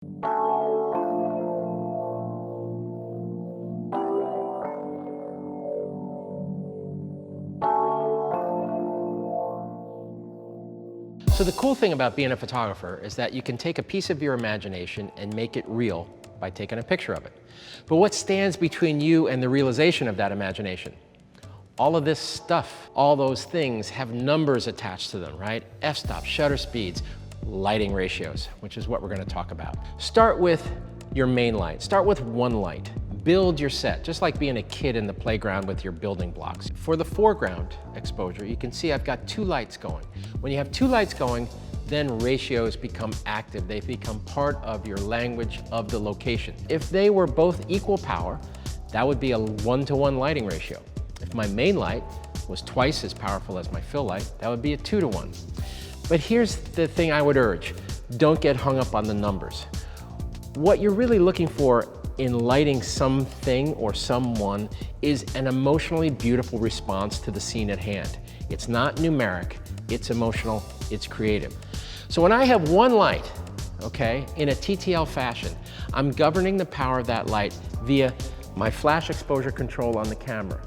So the cool thing about being a photographer is that you can take a piece of your imagination and make it real by taking a picture of it. But what stands between you and the realization of that imagination? All of this stuff, all those things have numbers attached to them, right? F-stop, shutter speeds, lighting ratios, which is what we're going to talk about. Start with your main light. Start with one light. Build your set, just like being a kid in the playground with your building blocks. For the foreground exposure, you can see I've got two lights going. When you have two lights going, then ratios become active. They become part of your language of the location. If they were both equal power, that would be a 1-to-1 lighting ratio. If my main light was twice as powerful as my fill light, that would be a 2-to-1. But here's the thing I would urge. Don't get hung up on the numbers. What you're really looking for in lighting something or someone is an emotionally beautiful response to the scene at hand. It's not numeric, it's emotional, it's creative. So when I have one light, okay, in a TTL fashion, I'm governing the power of that light via my flash exposure control on the camera.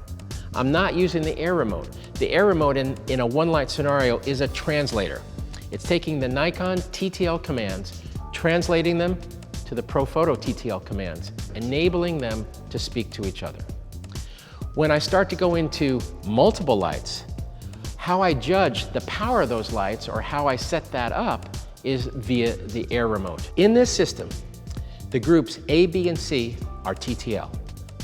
I'm not using the air remote. The air remote in a one light scenario is a translator. It's taking the Nikon TTL commands, translating them to the Profoto TTL commands, enabling them to speak to each other. When I start to go into multiple lights, how I judge the power of those lights or how I set that up is via the air remote. In this system, the groups A, B, and C are TTL.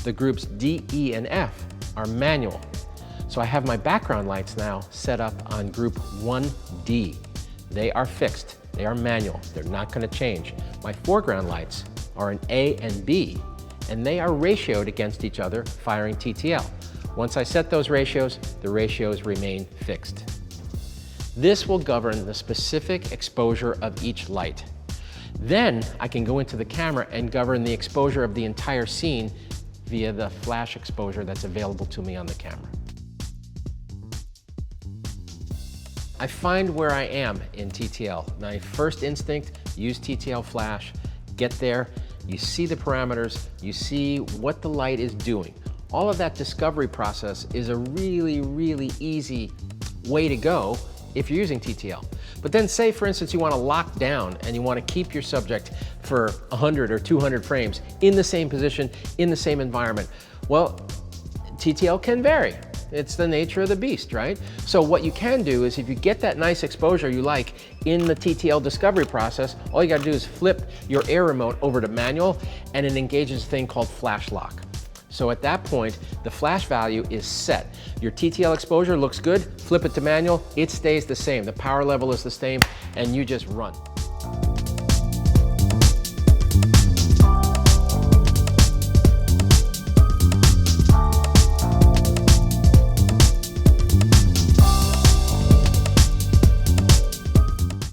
The groups D, E, and F are manual. So I have my background lights now set up on group 1D. They are fixed. They are manual. They're not going to change. My foreground lights are an A and B, and they are ratioed against each other, firing TTL. Once I set those ratios, the ratios remain fixed. This will govern the specific exposure of each light. Then I can go into the camera and govern the exposure of the entire scene via the flash exposure that's available to me on the camera. I find where I am in TTL. My first instinct, use TTL flash, get there, you see the parameters, you see what the light is doing. All of that discovery process is a really, really easy way to go if you're using TTL. But then say, for instance, you want to lock down and you want to keep your subject for 100 or 200 frames in the same position, in the same environment. Well, TTL can vary. It's the nature of the beast, right? So what you can do is if you get that nice exposure you like in the TTL discovery process, all you gotta do is flip your air remote over to manual and it engages a thing called flash lock. So at that point, the flash value is set. Your TTL exposure looks good, flip it to manual, it stays the same. The power level is the same and you just run.